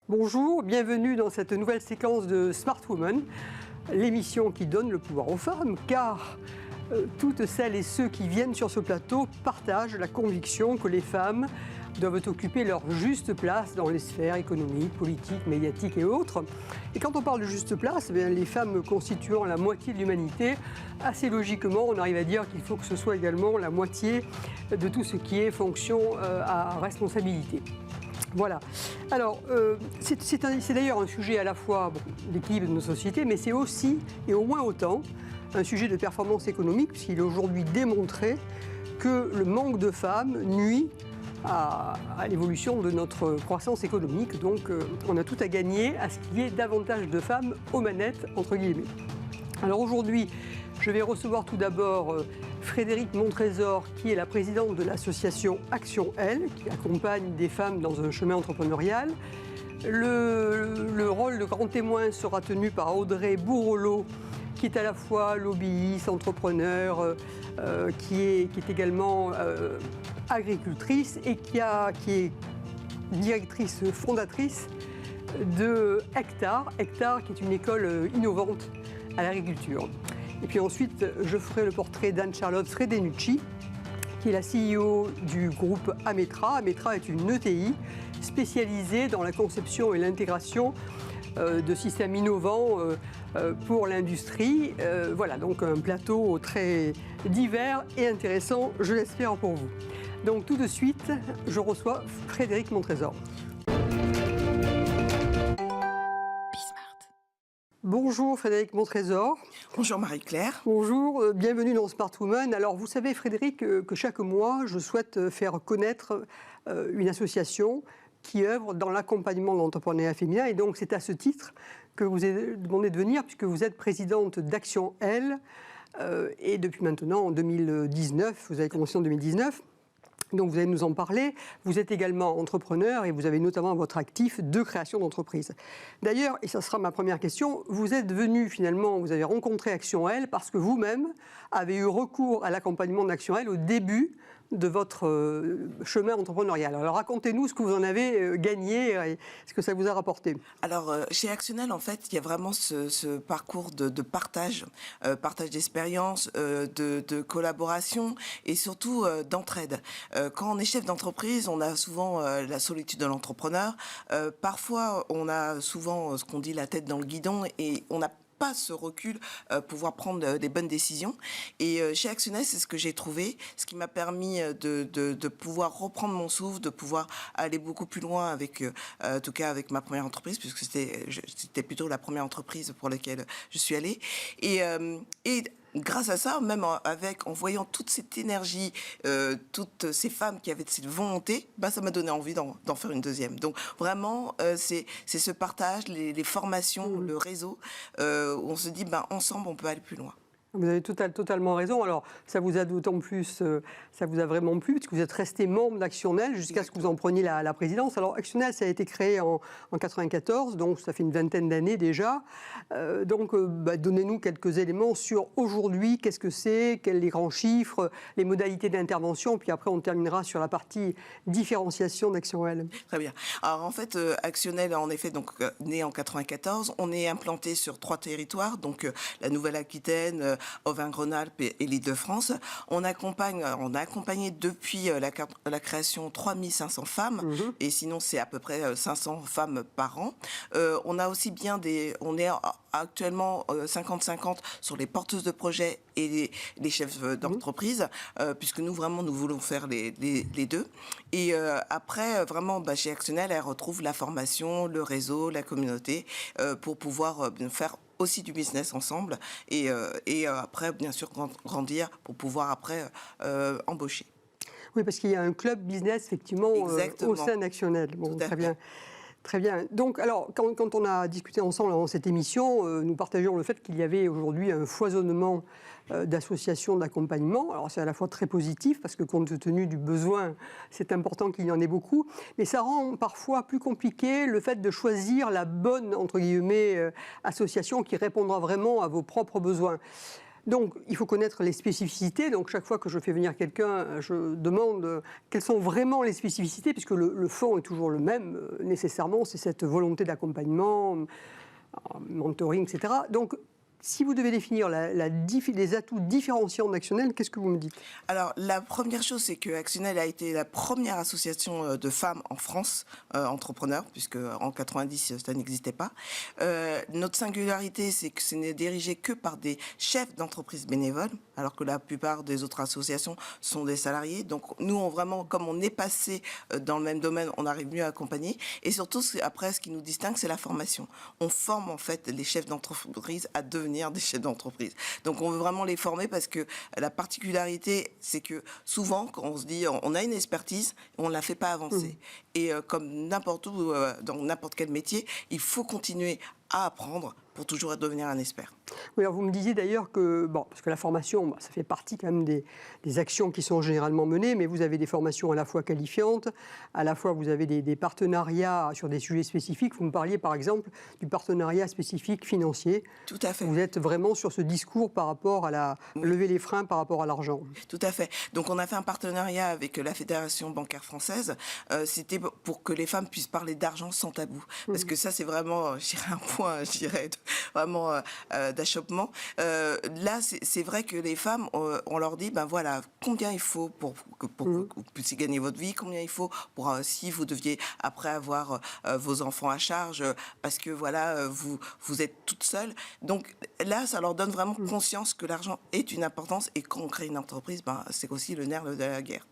Bonjour, bienvenue dans cette nouvelle séquence de Smart Women, l'émission qui donne le pouvoir aux femmes, car toutes celles et ceux qui viennent sur ce plateau partagent la conviction que les femmes doivent occuper leur juste place dans les sphères économiques, politiques, médiatiques et autres. Et quand on parle de juste place, les femmes constituant la moitié de l'humanité, assez logiquement, on arrive à dire qu'il faut que ce soit également la moitié de tout ce qui est fonction à responsabilité. Voilà. Alors, c'est d'ailleurs un sujet à la fois d'équilibre de nos sociétés, mais c'est aussi, et au moins autant, un sujet de performance économique, puisqu'il est aujourd'hui démontré que le manque de femmes nuit à l'évolution de notre croissance économique. Donc, on a tout à gagner à ce qu'il y ait davantage de femmes aux manettes, entre guillemets. Alors aujourd'hui, je vais recevoir tout d'abord Frédérique Montrésor, qui est la présidente de l'association Action Elle, qui accompagne des femmes dans un chemin entrepreneurial. Le rôle de grand témoin sera tenu par Audrey Bourrelot, qui est à la fois lobbyiste, entrepreneur, qui est également agricultrice et qui est directrice fondatrice de Hectare. Hectare, qui est une école innovante à l'agriculture. Et puis ensuite, je ferai le portrait d'Anne-Charlotte Fredenucci, qui est la CEO du groupe Ametra. Ametra est une ETI spécialisée dans la conception et l'intégration de systèmes innovants pour l'industrie. Voilà, donc un plateau très divers et intéressant, je l'espère pour vous. Donc tout de suite, je reçois Frédérique Montrésor. Bonjour Frédérique Montrésor. Bonjour Marie-Claire. Bonjour, bienvenue dans Smart Women. Alors vous savez Frédérique que chaque mois je souhaite faire connaître une association qui œuvre dans l'accompagnement de l'entrepreneuriat féminin, et donc c'est à ce titre que vous avez demandé de venir, puisque vous êtes présidente d'Action Elle, et depuis maintenant en 2019, vous avez commencé en 2019. Donc vous allez nous en parler. Vous êtes également entrepreneur et vous avez notamment votre actif de création d'entreprise. D'ailleurs, et ça sera ma première question, vous êtes venu finalement, vous avez rencontré Action Elle parce que vous-même avez eu recours à l'accompagnement d'Action Elle au début de votre chemin entrepreneurial. Alors racontez-nous ce que vous en avez gagné et ce que ça vous a rapporté. Alors chez Actionnel, en fait, il y a vraiment ce parcours de partage, partage d'expérience, de collaboration et surtout d'entraide. Quand on est chef d'entreprise, on a souvent la solitude de l'entrepreneur. Parfois, on a souvent ce qu'on dit la tête dans le guidon et on n'a pas ce recul, pouvoir prendre des bonnes décisions. Et chez Actionnel, c'est ce que j'ai trouvé, ce qui m'a permis de pouvoir reprendre mon souffle, de pouvoir aller beaucoup plus loin avec, en tout cas avec ma première entreprise, puisque c'était plutôt la première entreprise pour laquelle je suis allée. Et grâce à ça, même en voyant toute cette énergie, toutes ces femmes qui avaient cette volonté, ça m'a donné envie d'en faire une deuxième. Donc vraiment, c'est ce partage, les formations, le réseau, où on se dit, ensemble, on peut aller plus loin. Vous avez totalement raison. Alors, ça vous a d'autant plus, ça vous a vraiment plu, parce que vous êtes resté membre d'Actionnel jusqu'à ce que vous en preniez la présidence. Alors, Actionnel, ça a été créé en 1994, donc ça fait une vingtaine d'années déjà. Donnez-nous quelques éléments sur aujourd'hui, qu'est-ce que c'est, quels les grands chiffres, les modalités d'intervention, puis après on terminera sur la partie différenciation d'Actionnel. Très bien. Alors, en fait, Actionnel, en effet, donc né en 1994, on est implanté sur 3 territoires, donc la Nouvelle-Aquitaine, Auvergne-Rhône-Alpes et l'Île-de-France. On a accompagné depuis la création 3500 femmes, et sinon c'est à peu près 500 femmes par an. On a aussi bien on est actuellement 50-50 sur les porteuses de projets et les chefs d'entreprise, puisque nous voulons faire les deux. Et après, vraiment, chez Actionnel, elle retrouve la formation, le réseau, la communauté, pour pouvoir faire aussi du business ensemble et après, bien sûr, grandir pour pouvoir après embaucher. Oui, parce qu'il y a un club business, effectivement, au sein d'Actionnel. Bon, très bien. Très bien. Donc, alors, quand on a discuté ensemble dans cette émission, nous partagions le fait qu'il y avait aujourd'hui un foisonnement d'associations d'accompagnement. Alors, c'est à la fois très positif, parce que compte tenu du besoin, c'est important qu'il y en ait beaucoup, mais ça rend parfois plus compliqué le fait de choisir la bonne, entre guillemets, association qui répondra vraiment à vos propres besoins. Donc, il faut connaître les spécificités. Donc, chaque fois que je fais venir quelqu'un, je demande quelles sont vraiment les spécificités, puisque le fond est toujours le même, nécessairement. C'est cette volonté d'accompagnement, mentoring, etc. Donc, si vous devez définir les atouts différenciants d'Actionnel, qu'est-ce que vous me dites? Alors, la première chose, c'est que Actionnel a été la première association de femmes en France, entrepreneurs, puisque en 90, ça n'existait pas. Notre singularité, c'est que ce n'est dirigé que par des chefs d'entreprise bénévoles, alors que la plupart des autres associations sont des salariés. Donc, nous, vraiment, comme on est passé dans le même domaine, on arrive mieux à accompagner. Et surtout, après, ce qui nous distingue, c'est la formation. On forme, en fait, les chefs d'entreprise à devenir des chefs d'entreprise. Donc on veut vraiment les former parce que la particularité, c'est que souvent, quand on se dit on a une expertise, on ne la fait pas avancer. Et comme n'importe où, dans n'importe quel métier, il faut continuer à apprendre pour toujours devenir un expert. Oui, alors vous me disiez d'ailleurs que, parce que la formation, ça fait partie quand même des actions qui sont généralement menées, mais vous avez des formations à la fois qualifiantes, à la fois vous avez des partenariats sur des sujets spécifiques. Vous me parliez par exemple du partenariat spécifique financier. Tout à fait. Vous êtes vraiment sur ce discours par rapport à lever les freins par rapport à l'argent. Tout à fait. Donc on a fait un partenariat avec la Fédération bancaire française. C'était pour que les femmes puissent parler d'argent sans tabou. Parce que ça, c'est vraiment, je dirais, un point, vraiment d'achoppement. Là, c'est vrai que les femmes, on leur dit, ben voilà, combien il faut pour que vous puissiez gagner votre vie, combien il faut pour si vous deviez après avoir vos enfants à charge, parce que voilà, vous êtes toute seule. Donc là, ça leur donne vraiment conscience que l'argent est une importance et quand on crée une entreprise, ben, c'est aussi le nerf de la guerre.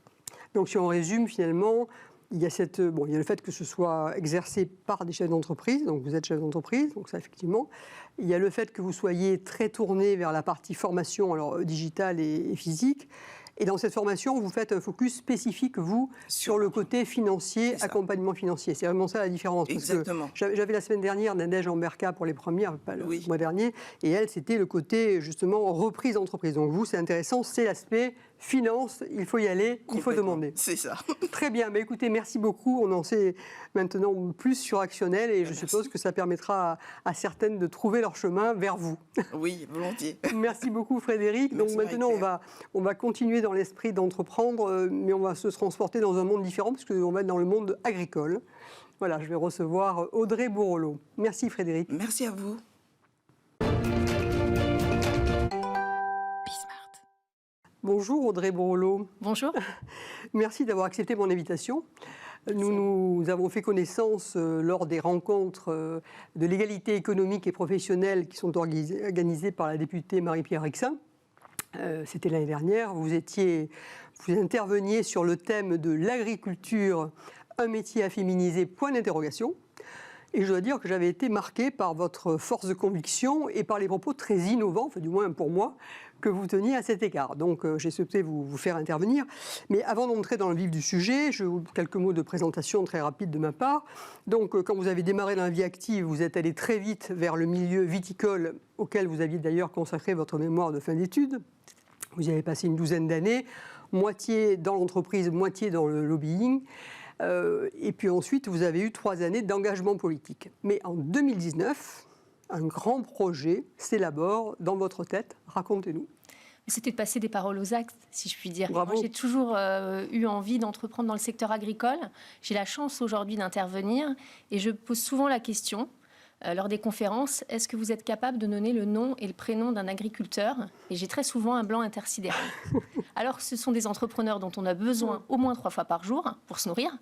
Donc si on résume finalement, il y a il y a le fait que ce soit exercé par des chefs d'entreprise, donc vous êtes chef d'entreprise, donc ça effectivement. Il y a le fait que vous soyez très tourné vers la partie formation, alors digitale et physique. Et dans cette formation, vous faites un focus spécifique, vous, sur le côté financier, accompagnement financier. C'est vraiment ça la différence. Exactement. J'avais la semaine dernière Nadège Amberka pour les premières, pas le mois dernier, et elle, c'était le côté, justement, reprise d'entreprise. Donc vous, c'est intéressant, c'est l'aspect finance, il faut y aller, il faut demander. C'est ça. Très bien, mais écoutez, merci beaucoup. On en sait maintenant plus sur Actionnel et je suppose que ça permettra à certaines de trouver leur chemin vers vous. Oui, volontiers. Merci beaucoup Frédéric. Merci donc maintenant, on va continuer dans l'esprit d'entreprendre, mais on va se transporter dans un monde différent parce qu'on va être dans le monde agricole. Voilà, je vais recevoir Audrey Bourrelot. Merci Frédéric. Merci à vous. Bonjour Audrey Bourrelot. Bonjour. Merci d'avoir accepté mon invitation. Nous avons fait connaissance lors des rencontres de l'égalité économique et professionnelle qui sont organisées par la députée Marie-Pierre Rixain. C'était l'année dernière. Vous interveniez sur le thème de l'agriculture, un métier à féminiser, point d'interrogation. Et je dois dire que j'avais été marquée par votre force de conviction et par les propos très innovants, enfin, du moins pour moi, que vous teniez à cet égard. Donc j'ai souhaité vous faire intervenir. Mais avant d'entrer dans le vif du sujet, quelques mots de présentation très rapide de ma part. Donc quand vous avez démarré dans la vie active, vous êtes allé très vite vers le milieu viticole, auquel vous aviez d'ailleurs consacré votre mémoire de fin d'études. Vous y avez passé une douzaine d'années, moitié dans l'entreprise, moitié dans le lobbying. Et puis ensuite, vous avez eu 3 années d'engagement politique. Mais en 2019, un grand projet s'élabore dans votre tête. Racontez-nous. C'était de passer des paroles aux actes, si je puis dire. Bravo. Moi, j'ai toujours eu envie d'entreprendre dans le secteur agricole. J'ai la chance aujourd'hui d'intervenir et je pose souvent la question lors des conférences, est-ce que vous êtes capable de donner le nom et le prénom d'un agriculteur? Et j'ai très souvent un blanc intersidéral. Alors que ce sont des entrepreneurs dont on a besoin au moins 3 fois par jour pour se nourrir,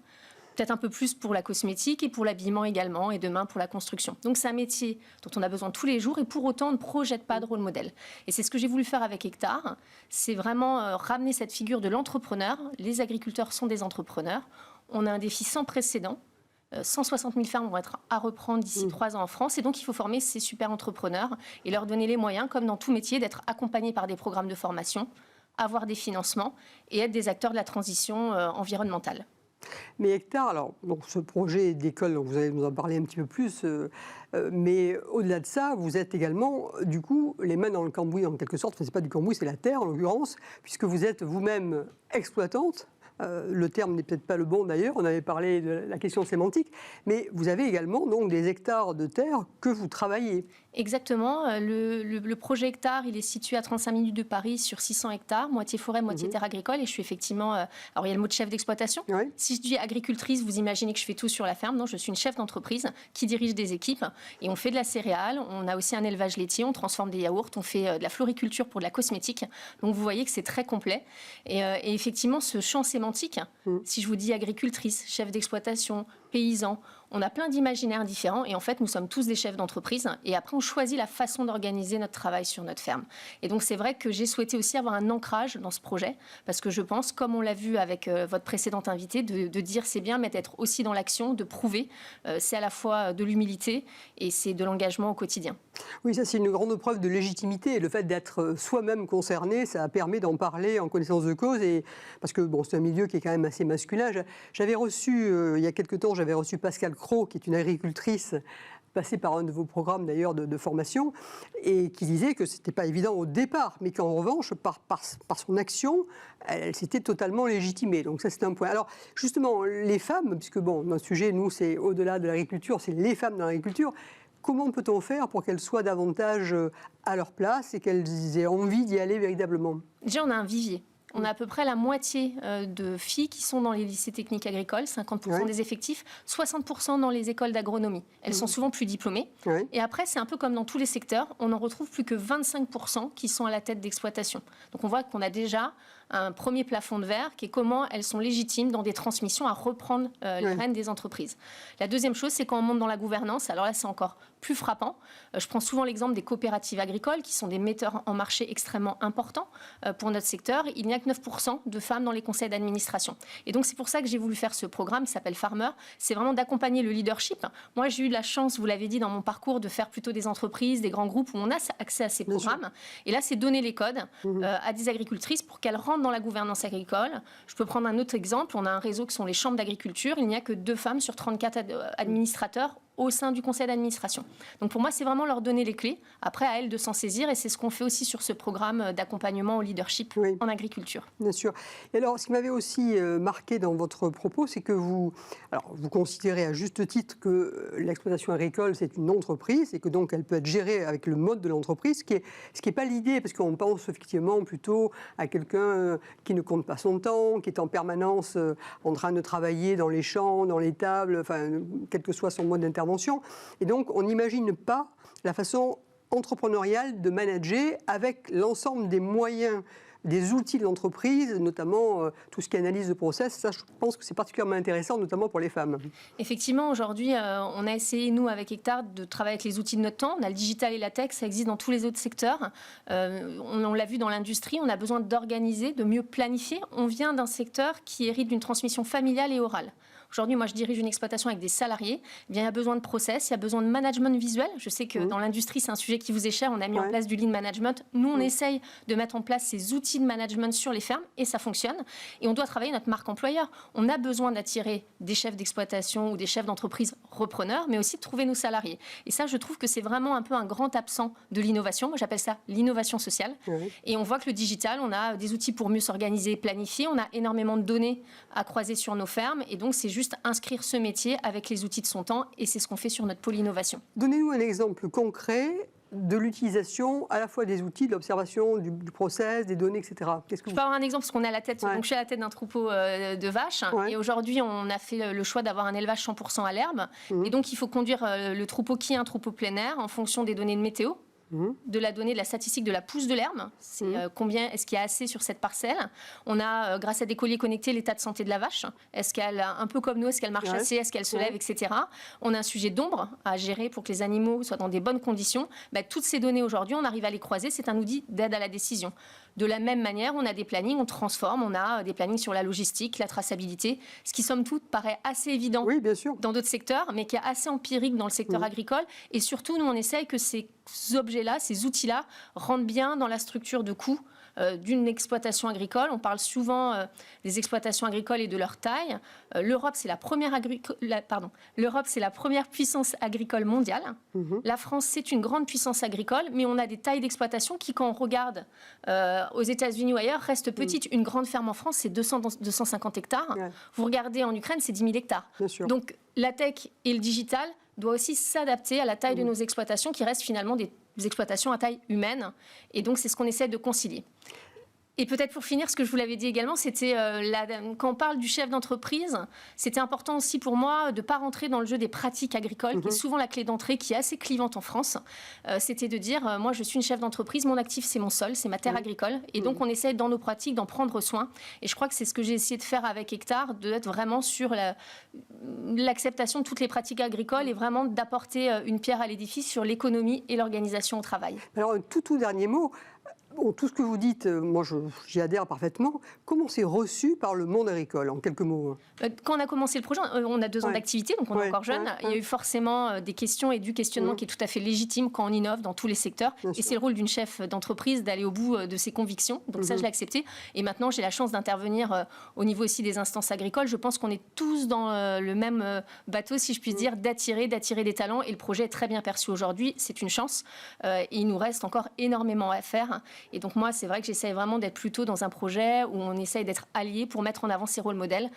peut-être un peu plus pour la cosmétique et pour l'habillement également, et demain pour la construction. Donc c'est un métier dont on a besoin tous les jours et pour autant on ne projette pas de rôle modèle. Et c'est ce que j'ai voulu faire avec Hectare, c'est vraiment ramener cette figure de l'entrepreneur. Les agriculteurs sont des entrepreneurs. On a un défi sans précédent. 160 000 fermes vont être à reprendre d'ici 3 ans en France. Et donc, il faut former ces super entrepreneurs et leur donner les moyens, comme dans tout métier, d'être accompagnés par des programmes de formation, avoir des financements et être des acteurs de la transition environnementale. Mais Hectare, alors, donc ce projet d'école, vous allez nous en parler un petit peu plus, mais au-delà de ça, vous êtes également, du coup, les mains dans le cambouis en quelque sorte. Enfin, ce n'est pas du cambouis, c'est la terre en l'occurrence, puisque vous êtes vous-même exploitante. Le terme n'est peut-être pas le bon d'ailleurs, on avait parlé de la question sémantique, mais vous avez également donc des hectares de terre que vous travaillez. Exactement. Le projet hectare, il est situé à 35 minutes de Paris sur 600 hectares, moitié forêt, moitié terre agricole. Et je suis effectivement... alors, il y a le mot de chef d'exploitation. Oui. Si je dis agricultrice, vous imaginez que je fais tout sur la ferme. Non, je suis une chef d'entreprise qui dirige des équipes. Et on fait de la céréale, on a aussi un élevage laitier, on transforme des yaourts, on fait de la floriculture pour de la cosmétique. Donc, vous voyez que c'est très complet. Et effectivement, ce champ sémantique, si je vous dis agricultrice, chef d'exploitation, paysan, on a plein d'imaginaires différents et en fait, nous sommes tous des chefs d'entreprise et après, on choisit la façon d'organiser notre travail sur notre ferme. Et donc, c'est vrai que j'ai souhaité aussi avoir un ancrage dans ce projet parce que je pense, comme on l'a vu avec votre précédente invitée, de dire c'est bien, mais d'être aussi dans l'action, de prouver, c'est à la fois de l'humilité et c'est de l'engagement au quotidien. Oui, ça c'est une grande preuve de légitimité et le fait d'être soi-même concerné, ça permet d'en parler en connaissance de cause et parce que bon, c'est un milieu qui est quand même assez masculin. J'avais reçu, il y a quelque temps, j'avais reçu Pascal Cros, qui est une agricultrice passée par un de vos programmes d'ailleurs de formation et qui disait que ce n'était pas évident au départ, mais qu'en revanche, par son action, elle s'était totalement légitimée. Donc ça, c'est un point. Alors justement, les femmes, puisque bon, notre sujet, nous, c'est au-delà de l'agriculture, c'est les femmes dans l'agriculture. Comment peut-on faire pour qu'elles soient davantage à leur place et qu'elles aient envie d'y aller véritablement? Déjà, on a un vivier. On a à peu près la moitié de filles qui sont dans les lycées techniques agricoles, 50% des effectifs, 60% dans les écoles d'agronomie. Elles sont souvent plus diplômées. Oui. Et après, c'est un peu comme dans tous les secteurs, on n'en retrouve plus que 25% qui sont à la tête d'exploitation. Donc on voit qu'on a déjà un premier plafond de verre qui est comment elles sont légitimes dans des transmissions à reprendre les rênes des entreprises. La deuxième chose, c'est quand on monte dans la gouvernance. Alors là, c'est encore plus frappant. Je prends souvent l'exemple des coopératives agricoles qui sont des metteurs en marché extrêmement importants pour notre secteur. Il n'y a que 9% de femmes dans les conseils d'administration. Et donc, c'est pour ça que j'ai voulu faire ce programme qui s'appelle Farmer. C'est vraiment d'accompagner le leadership. Moi, j'ai eu la chance, vous l'avez dit dans mon parcours, de faire plutôt des entreprises, des grands groupes où on a accès à ces programmes. Et là, c'est donner les codes à des agricultrices pour qu'elles rentrent dans la gouvernance agricole. Je peux prendre un autre exemple. On a un réseau qui sont les chambres d'agriculture. Il n'y a que 2 femmes sur 34 administrateurs au sein du conseil d'administration. Donc pour moi, c'est vraiment leur donner les clés. Après, à elles de s'en saisir. Et c'est ce qu'on fait aussi sur ce programme d'accompagnement au leadership en agriculture. Bien sûr. Et alors, ce qui m'avait aussi marqué dans votre propos, c'est que vous considérez à juste titre que l'exploitation agricole, c'est une entreprise et que donc elle peut être gérée avec le mode de l'entreprise, ce qui est pas l'idée, parce qu'on pense effectivement plutôt à quelqu'un qui ne compte pas son temps, qui est en permanence en train de travailler dans les champs, dans les tables, enfin, quel que soit son mode d'intervention. Et donc, on n'imagine pas la façon entrepreneuriale de manager avec l'ensemble des moyens, des outils de l'entreprise, notamment tout ce qui est analyse de process. Ça, je pense que c'est particulièrement intéressant, notamment pour les femmes. Effectivement, aujourd'hui, on a essayé, nous, avec Hectare, de travailler avec les outils de notre temps. On a le digital et la tech, ça existe dans tous les autres secteurs. On l'a vu dans l'industrie, on a besoin d'organiser, de mieux planifier. On vient d'un secteur qui hérite d'une transmission familiale et orale. Aujourd'hui, moi, je dirige une exploitation avec des salariés. Eh bien, il y a besoin de process, il y a besoin de management visuel. Je sais que dans l'industrie, c'est un sujet qui vous est cher. On a mis en place du lean management. Nous, on essaye de mettre en place ces outils de management sur les fermes et ça fonctionne. Et on doit travailler notre marque employeur. On a besoin d'attirer des chefs d'exploitation ou des chefs d'entreprise repreneurs, mais aussi de trouver nos salariés. Et ça, je trouve que c'est vraiment un peu un grand absent de l'innovation. Moi, j'appelle ça l'innovation sociale. Et on voit que le digital, on a des outils pour mieux s'organiser, planifier. On a énormément de données à croiser sur nos fermes. Et donc, c'est juste inscrire ce métier avec les outils de son temps et c'est ce qu'on fait sur notre pôle innovation. Donnez-nous un exemple concret de l'utilisation à la fois des outils, de l'observation, du process, des données, etc. Je peux avoir un exemple parce qu'on est à la tête, donc je suis à la tête d'un troupeau de vaches et aujourd'hui on a fait le choix d'avoir un élevage 100% à l'herbe et donc il faut conduire le troupeau qui est un troupeau plein air en fonction des données de météo. De la donnée de la statistique de la pousse de l'herbe, c'est combien est-ce qu'il y a assez sur cette parcelle. On a, grâce à des colliers connectés, l'état de santé de la vache. Est-ce qu'elle, un peu comme nous, est-ce qu'elle marche assez, est-ce qu'elle se lève, etc. On a un sujet d'ombre à gérer pour que les animaux soient dans des bonnes conditions. Toutes ces données aujourd'hui, on arrive à les croiser, c'est un outil d'aide à la décision. De la même manière, on a des plannings, on transforme, on a des plannings sur la logistique, la traçabilité, ce qui, somme toute, paraît assez évident dans d'autres secteurs, mais qui est assez empirique dans le secteur agricole. Et surtout, nous, on essaye que ces objets-là, ces outils-là, rentrent bien dans la structure de coûts d'une exploitation agricole. On parle souvent des exploitations agricoles et de leur taille. L'Europe, c'est la première puissance agricole mondiale. La France, c'est une grande puissance agricole, mais on a des tailles d'exploitation qui, quand on regarde aux États-Unis ou ailleurs, restent petites. Une grande ferme en France, c'est 250 hectares. Ouais. Vous regardez en Ukraine, c'est 10 000 hectares. Donc la tech et le digital doivent aussi s'adapter à la taille de nos exploitations, qui restent finalement des exploitations à taille humaine. Et donc, c'est ce qu'on essaie de concilier. Et peut-être pour finir, ce que je vous l'avais dit également, c'était quand on parle du chef d'entreprise, c'était important aussi pour moi de ne pas rentrer dans le jeu des pratiques agricoles, qui est souvent la clé d'entrée, qui est assez clivante en France. C'était de dire, moi je suis une chef d'entreprise, mon actif c'est mon sol, c'est ma terre agricole. Et donc on essaie dans nos pratiques d'en prendre soin. Et je crois que c'est ce que j'ai essayé de faire avec Hectare, d'être vraiment sur l'acceptation de toutes les pratiques agricoles et vraiment d'apporter une pierre à l'édifice sur l'économie et l'organisation au travail. Alors un tout dernier mot. Bon, tout ce que vous dites, moi j'y adhère parfaitement. Comment c'est reçu par le monde agricole, en quelques mots? Quand on a commencé le projet, on a 2 ans d'activité, donc on est encore jeune. Il y a eu forcément des questions et du questionnement qui est tout à fait légitime quand on innove dans tous les secteurs. Et c'est le rôle d'une chef d'entreprise d'aller au bout de ses convictions. Donc ça, je l'ai accepté. Et maintenant, j'ai la chance d'intervenir au niveau aussi des instances agricoles. Je pense qu'on est tous dans le même bateau, si je puis dire, d'attirer des talents. Et le projet est très bien perçu aujourd'hui. C'est une chance. Et il nous reste encore énormément à faire. Et donc moi, c'est vrai que j'essaie vraiment d'être plutôt dans un projet où on essaye d'être alliés pour mettre en avant ces rôles modèles.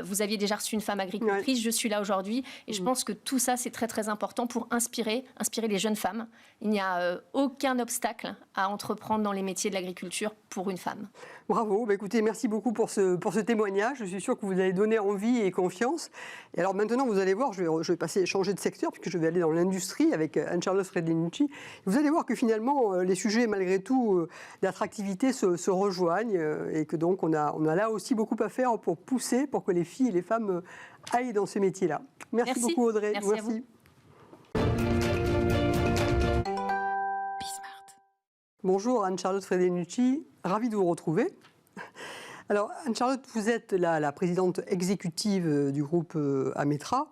Vous aviez déjà reçu une femme agricultrice, je suis là aujourd'hui. Et je pense que tout ça, c'est très très important pour inspirer les jeunes femmes. Il n'y a aucun obstacle à entreprendre dans les métiers de l'agriculture pour une femme. Bravo, écoutez, merci beaucoup pour ce témoignage. Je suis sûre que vous allez donner envie et confiance. Et alors maintenant, vous allez voir, je vais changer de secteur, puisque je vais aller dans l'industrie avec Anne-Charlotte Fredrinucci. Vous allez voir que finalement, les sujets, malgré tout, d'attractivité se rejoignent et que donc on a là aussi beaucoup à faire pour pousser, pour que les filles et les femmes aillent dans ce métier-là. Merci beaucoup Audrey. Merci. À vous. Bonjour Anne-Charlotte Fredrinucci, ravie de vous retrouver. Alors Anne-Charlotte, vous êtes la présidente exécutive du groupe Ametra.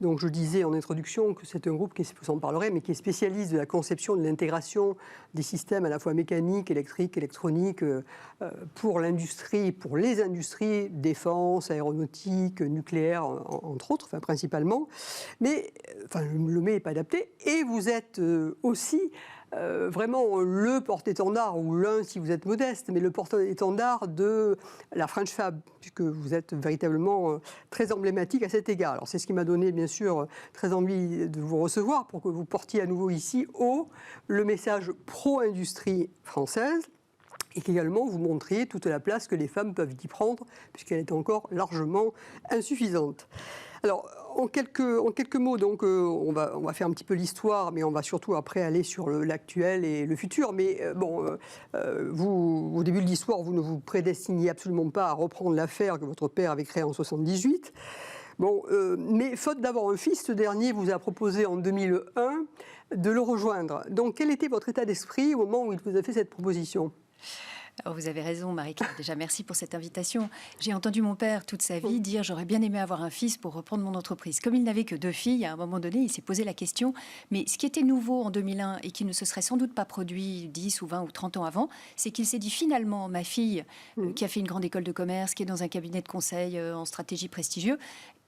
Donc je disais en introduction que c'est un groupe qui, vous en parlerez, mais qui est spécialiste de la conception, de l'intégration des systèmes à la fois mécaniques, électriques, électroniques pour l'industrie, pour les industries, défense, aéronautique, nucléaire, entre autres, enfin principalement. Mais le mais n'est pas adapté. Et vous êtes aussi vraiment le porte-étendard, ou l'un si vous êtes modeste, mais le porte-étendard de la French Fab, puisque vous êtes véritablement très emblématique à cet égard. Alors c'est ce qui m'a donné bien sûr très envie de vous recevoir pour que vous portiez à nouveau ici haut le message pro-industrie française, et qu'également vous montriez toute la place que les femmes peuvent y prendre, puisqu'elle est encore largement insuffisante. Alors, en quelques mots, donc, on va faire un petit peu l'histoire, mais on va surtout après aller sur l'actuel et le futur. Mais vous, au début de l'histoire, vous ne vous prédestiniez absolument pas à reprendre l'affaire que votre père avait créée en 1978. Bon, mais faute d'avoir un fils, ce dernier vous a proposé en 2001 de le rejoindre. Donc, quel était votre état d'esprit au moment où il vous a fait cette proposition ? Alors vous avez raison, Marie-Claire. Déjà, merci pour cette invitation. J'ai entendu mon père toute sa vie dire « j'aurais bien aimé avoir un fils pour reprendre mon entreprise ». Comme il n'avait que 2 filles, à un moment donné, il s'est posé la question. Mais ce qui était nouveau en 2001 et qui ne se serait sans doute pas produit 10 ou 20 ou 30 ans avant, c'est qu'il s'est dit finalement, ma fille, qui a fait une grande école de commerce, qui est dans un cabinet de conseil en stratégie prestigieux,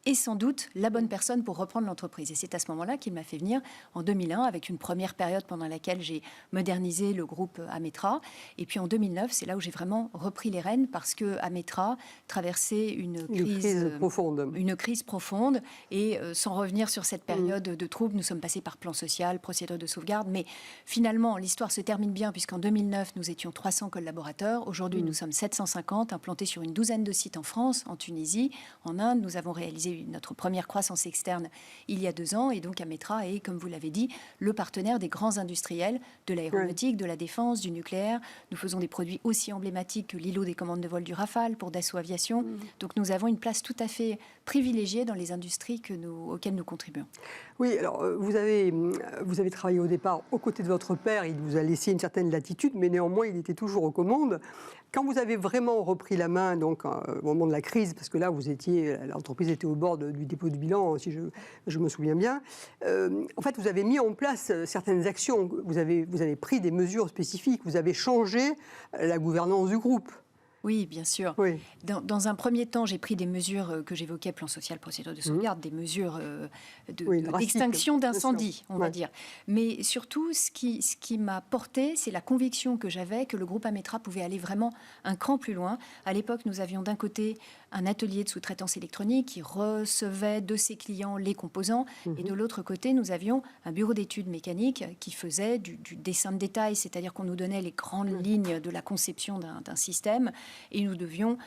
est sans doute la bonne personne pour reprendre l'entreprise. Et c'est à ce moment-là qu'il m'a fait venir en 2001 avec une première période pendant laquelle j'ai modernisé le groupe Ametra. Et puis en 2009, c'est là où j'ai vraiment repris les rênes parce que Ametra traversait une crise profonde. Et sans revenir sur cette période de troubles, nous sommes passés par plan social, procédure de sauvegarde. Mais finalement, l'histoire se termine bien puisqu'en 2009, nous étions 300 collaborateurs. Aujourd'hui, nous sommes 750, implantés sur une douzaine de sites en France, en Tunisie, en Inde. Nous avons réalisé notre première croissance externe il y a 2 ans. Et donc, Ametra est, comme vous l'avez dit, le partenaire des grands industriels de l'aéronautique, de la défense, du nucléaire. Nous faisons des produits aussi emblématiques que l'îlot des commandes de vol du Rafale pour Dassault Aviation. Donc, nous avons une place tout à fait privilégiée dans les industries auxquelles nous contribuons. Oui, alors vous avez travaillé au départ aux côtés de votre père. Il vous a laissé une certaine latitude, mais néanmoins, il était toujours aux commandes. Quand vous avez vraiment repris la main, donc au moment de la crise, parce que là, l'entreprise était au bord du dépôt de bilan, si je me souviens bien, en fait, vous avez mis en place certaines actions, vous avez pris des mesures spécifiques, vous avez changé la gouvernance du groupe. Oui, bien sûr. Oui. Dans un premier temps, j'ai pris des mesures que j'évoquais, plan social, procédure de sauvegarde, des mesures d'extinction d'incendie, on va dire. Mais surtout, ce qui m'a porté, c'est la conviction que j'avais que le groupe Ametra pouvait aller vraiment un cran plus loin. À l'époque, nous avions d'un côté un atelier de sous-traitance électronique qui recevait de ses clients les composants, et de l'autre côté, nous avions un bureau d'études mécaniques qui faisait du dessin de détail, c'est-à-dire qu'on nous donnait les grandes lignes de la conception d'un système, et nous devions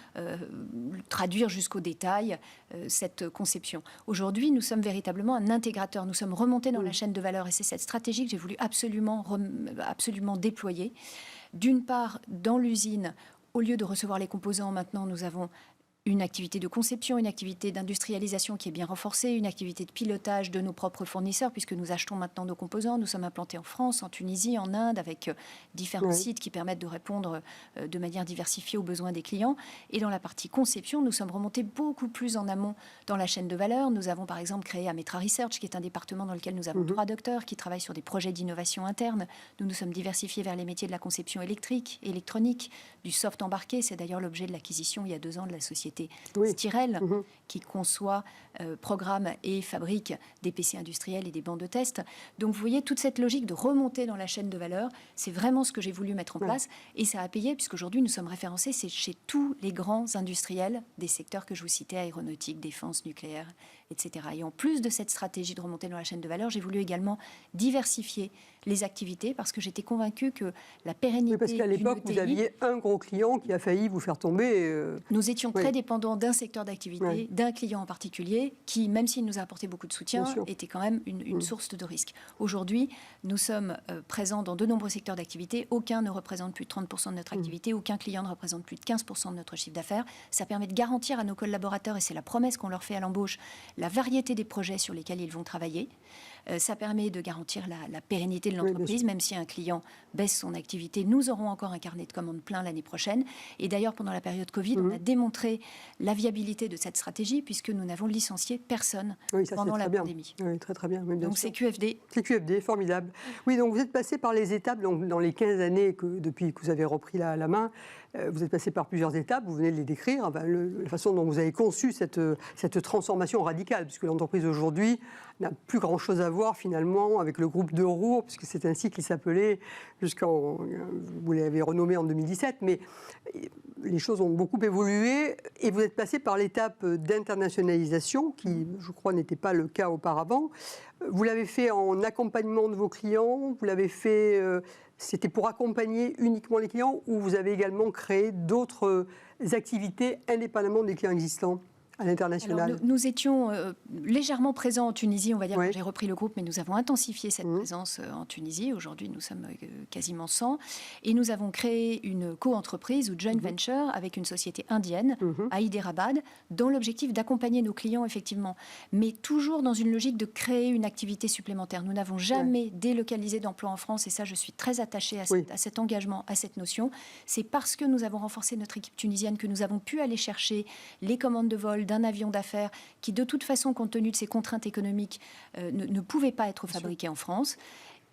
traduire jusqu'au détail cette conception. Aujourd'hui, nous sommes véritablement un intégrateur. Nous sommes remontés dans la chaîne de valeur, et c'est cette stratégie que j'ai voulu absolument déployer. D'une part, dans l'usine, au lieu de recevoir les composants, maintenant, nous avons une activité de conception, une activité d'industrialisation qui est bien renforcée, une activité de pilotage de nos propres fournisseurs, puisque nous achetons maintenant nos composants. Nous sommes implantés en France, en Tunisie, en Inde, avec différents sites qui permettent de répondre de manière diversifiée aux besoins des clients. Et dans la partie conception, nous sommes remontés beaucoup plus en amont dans la chaîne de valeur. Nous avons par exemple créé Ametra Research, qui est un département dans lequel nous avons 3 docteurs qui travaillent sur des projets d'innovation interne. Nous nous sommes diversifiés vers les métiers de la conception électrique, électronique, du soft embarqué. C'est d'ailleurs l'objet de l'acquisition il y a 2 ans de la société Styrel, qui conçoit, programme et fabrique des PC industriels et des bancs de test. Donc vous voyez, toute cette logique de remonter dans la chaîne de valeur, c'est vraiment ce que j'ai voulu mettre en place, et ça a payé, puisqu'aujourd'hui nous sommes référencés chez tous les grands industriels des secteurs que je vous citais, aéronautique, défense, nucléaire, etc. Et en plus de cette stratégie de remonter dans la chaîne de valeur, j'ai voulu également diversifier les activités, parce que j'étais convaincue que la pérennité... Oui, parce qu'à l'époque, vous aviez un gros client qui a failli vous faire tomber. Nous étions très dépendants d'un secteur d'activité, d'un client en particulier, qui, même s'il nous a apporté beaucoup de soutien, était quand même une source de risque. Aujourd'hui, nous sommes présents dans de nombreux secteurs d'activité. Aucun ne représente plus de 30% de notre activité. Aucun client ne représente plus de 15% de notre chiffre d'affaires. Ça permet de garantir à nos collaborateurs, et c'est la promesse qu'on leur fait à l'embauche, la variété des projets sur lesquels ils vont travailler. Ça permet de garantir la pérennité de l'entreprise, même si un client baisse son activité. Nous aurons encore un carnet de commandes plein l'année prochaine. Et d'ailleurs, pendant la période Covid, on a démontré la viabilité de cette stratégie, puisque nous n'avons licencié personne pendant la pandémie. Oui, très très bien. Oui, bien donc sûr. c'est QFD. C'est QFD, formidable. Oui, donc vous êtes passé par les étapes, donc, dans les 15 années depuis que vous avez repris la main. Vous êtes passé par plusieurs étapes, vous venez de les décrire, la façon dont vous avez conçu cette transformation radicale, puisque l'entreprise aujourd'hui n'a plus grand-chose à voir finalement avec le groupe d'Eurour, puisque c'est ainsi qu'il s'appelait vous l'avez renommé en 2017, mais les choses ont beaucoup évolué et vous êtes passé par l'étape d'internationalisation qui, je crois, n'était pas le cas auparavant. Vous l'avez fait en accompagnement de vos clients, vous l'avez fait... C'était pour accompagner uniquement les clients, ou vous avez également créé d'autres activités indépendamment des clients existants à l'international? Alors, nous étions légèrement présents en Tunisie, on va dire, quand j'ai repris le groupe, mais nous avons intensifié cette présence en Tunisie. Aujourd'hui, nous sommes quasiment 100. Et nous avons créé une co-entreprise ou joint venture avec une société indienne, à Hyderabad, dans l'objectif d'accompagner nos clients, effectivement, mais toujours dans une logique de créer une activité supplémentaire. Nous n'avons jamais délocalisé d'emploi en France, et ça, je suis très attachée à cet engagement, à cette notion. C'est parce que nous avons renforcé notre équipe tunisienne que nous avons pu aller chercher les commandes de vol d'un avion d'affaires qui, de toute façon, compte tenu de ses contraintes économiques, ne pouvait pas être fabriqué en France.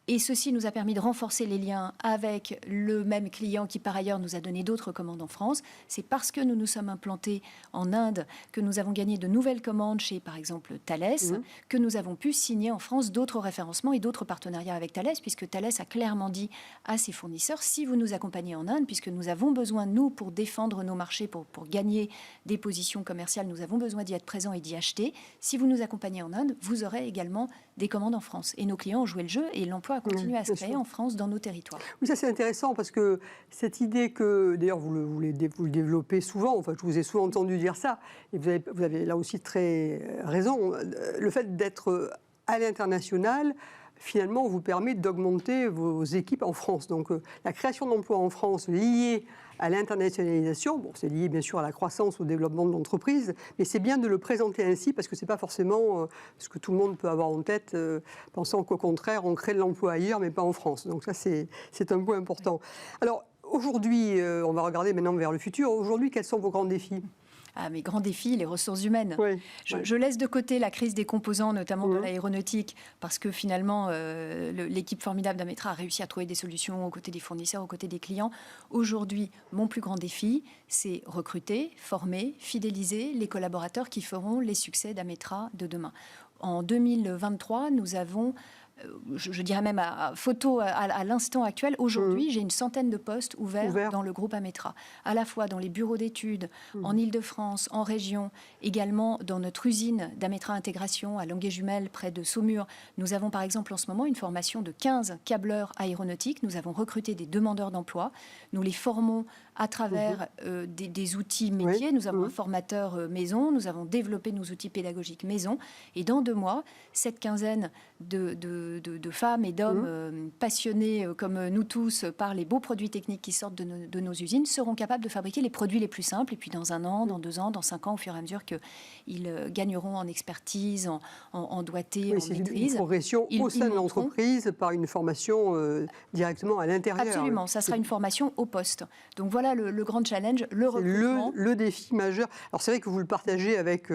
Et ceci nous a permis de renforcer les liens avec le même client qui, par ailleurs, nous a donné d'autres commandes en France. C'est parce que nous nous sommes implantés en Inde que nous avons gagné de nouvelles commandes chez, par exemple, Thales, que nous avons pu signer en France d'autres référencements et d'autres partenariats avec Thales, puisque Thales a clairement dit à ses fournisseurs, si vous nous accompagnez en Inde, puisque nous avons besoin, nous, pour défendre nos marchés, pour gagner des positions commerciales, nous avons besoin d'y être présents et d'y acheter. Si vous nous accompagnez en Inde, vous aurez également des commandes en France. Et nos clients ont joué le jeu, et l'emploi a continué à se créer en France, dans nos territoires. Oui, ça c'est intéressant, parce que cette idée que, d'ailleurs vous le développez souvent, enfin je vous ai souvent entendu dire ça, et vous avez là aussi très raison, le fait d'être à l'international, finalement, vous permet d'augmenter vos équipes en France. Donc la création d'emplois en France liée à l'internationalisation, bon, c'est lié bien sûr à la croissance, au développement de l'entreprise, mais c'est bien de le présenter ainsi, parce que ce n'est pas forcément ce que tout le monde peut avoir en tête, pensant qu'au contraire, on crée de l'emploi ailleurs, mais pas en France. Donc ça, c'est un point important. Alors, aujourd'hui, on va regarder maintenant vers le futur. Aujourd'hui, quels sont vos grands défis ? Mes grands défis, les ressources humaines. Oui, Je laisse de côté la crise des composants, notamment de l'aéronautique, parce que finalement, l'équipe formidable d'Ametra a réussi à trouver des solutions aux côtés des fournisseurs, aux côtés des clients. Aujourd'hui, mon plus grand défi, c'est recruter, former, fidéliser les collaborateurs qui feront les succès d'Ametra de demain. En 2023, nous avons... Je dirais même à l'instant actuel, aujourd'hui, j'ai une centaine de postes ouverts dans le groupe Ametra, à la fois dans les bureaux d'études, en Île-de-France, en région, également dans notre usine d'Ametra Intégration à Longuet-Jumelles, près de Saumur. Nous avons par exemple en ce moment une formation de 15 câbleurs aéronautiques. Nous avons recruté des demandeurs d'emploi. Nous les formons à travers des outils métiers. Nous avons un formateur maison, nous avons développé nos outils pédagogiques maison. Et dans 2 mois, cette quinzaine de femmes et d'hommes passionnés comme nous tous par les beaux produits techniques qui sortent de nos usines seront capables de fabriquer les produits les plus simples. Et puis dans 1 an, dans 2 ans, dans 5 ans, au fur et à mesure qu'ils gagneront en expertise, en doigté, en maîtrise. Une progression au sein de l'entreprise par une formation directement à l'intérieur. Absolument, ça sera une formation au poste. Donc voilà le grand challenge, le recrutement. Le défi majeur. Alors c'est vrai que vous le partagez avec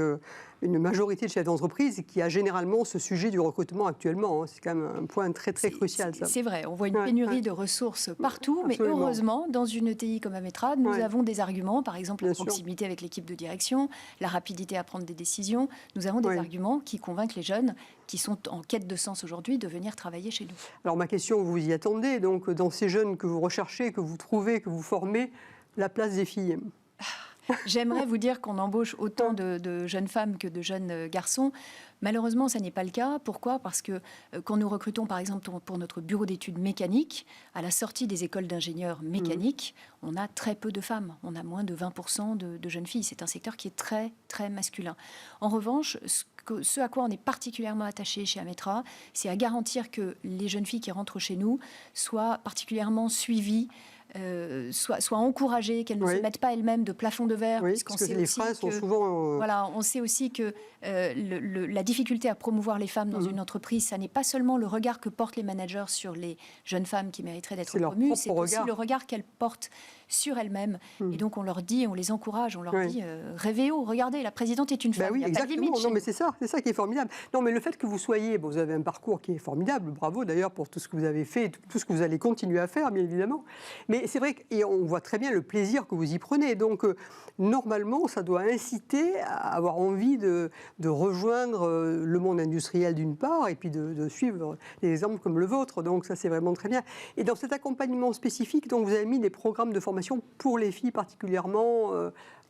une majorité de chefs d'entreprise qui a généralement ce sujet du recrutement actuellement. C'est quand même un point très crucial. C'est vrai, on voit une pénurie de ressources partout, mais heureusement, dans une ETI comme Ametra, nous avons des arguments, par exemple la proximité avec l'équipe de direction, la rapidité à prendre des décisions. Nous avons des arguments qui convainquent les jeunes qui sont en quête de sens aujourd'hui de venir travailler chez nous. Alors ma question, vous y attendez, donc dans ces jeunes que vous recherchez, que vous trouvez, que vous formez, la place des filles. J'aimerais vous dire qu'on embauche autant de jeunes femmes que de jeunes garçons. Malheureusement, ça n'est pas le cas. Pourquoi ? Parce que quand nous recrutons, par exemple, pour notre bureau d'études mécaniques, à la sortie des écoles d'ingénieurs mécaniques, on a très peu de femmes. On a moins de 20% de jeunes filles. C'est un secteur qui est très, très masculin. En revanche, ce à quoi on est particulièrement attaché chez Ametra, c'est à garantir que les jeunes filles qui rentrent chez nous soient particulièrement suivies, soient encouragées, qu'elles ne se mettent pas elles-mêmes de plafond de verre. Oui, parce que les freins sont souvent... Voilà, on sait aussi que la difficulté à promouvoir les femmes dans une entreprise, ça n'est pas seulement le regard que portent les managers sur les jeunes femmes qui mériteraient d'être promues, c'est aussi le regard qu'elles portent sur elles-mêmes. Et donc on leur dit, on les encourage, on leur dit rêvez haut, regardez, la présidente est une femme. Oui, exactement. Non, mais c'est ça qui est formidable. Non, mais le fait que vous soyez, vous avez un parcours qui est formidable, bravo d'ailleurs pour tout ce que vous avez fait, tout ce que vous allez continuer à faire, bien évidemment. Mais c'est vrai qu'on voit très bien le plaisir que vous y prenez. Donc normalement, ça doit inciter à avoir envie de rejoindre le monde industriel d'une part, et puis de suivre des exemples comme le vôtre. Donc ça, c'est vraiment très bien. Et dans cet accompagnement spécifique, donc vous avez mis des programmes de formation pour les filles particulièrement,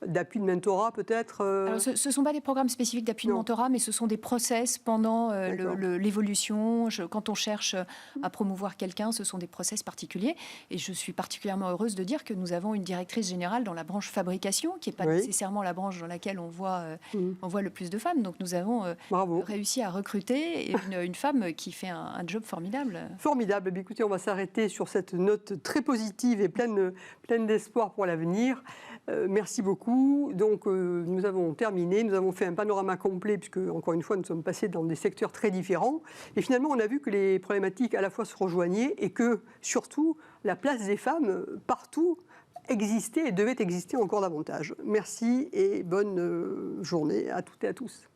d'appui de mentorat peut-être Alors, ce ne sont pas des programmes spécifiques d'appui de mentorat, mais ce sont des process pendant l'évolution. Quand on cherche à promouvoir quelqu'un, ce sont des process particuliers. Et je suis particulièrement heureuse de dire que nous avons une directrice générale dans la branche fabrication, qui n'est pas nécessairement la branche dans laquelle on voit le plus de femmes. Donc nous avons réussi à recruter une femme qui fait un job formidable. Formidable. Écoutez, on va s'arrêter sur cette note très positive et pleine d'espoir pour l'avenir. Merci beaucoup. Donc, nous avons terminé. Nous avons fait un panorama complet, puisque, encore une fois, nous sommes passés dans des secteurs très différents. Et finalement, on a vu que les problématiques à la fois se rejoignaient et que, surtout, la place des femmes partout existait et devait exister encore davantage. Merci et bonne journée à toutes et à tous.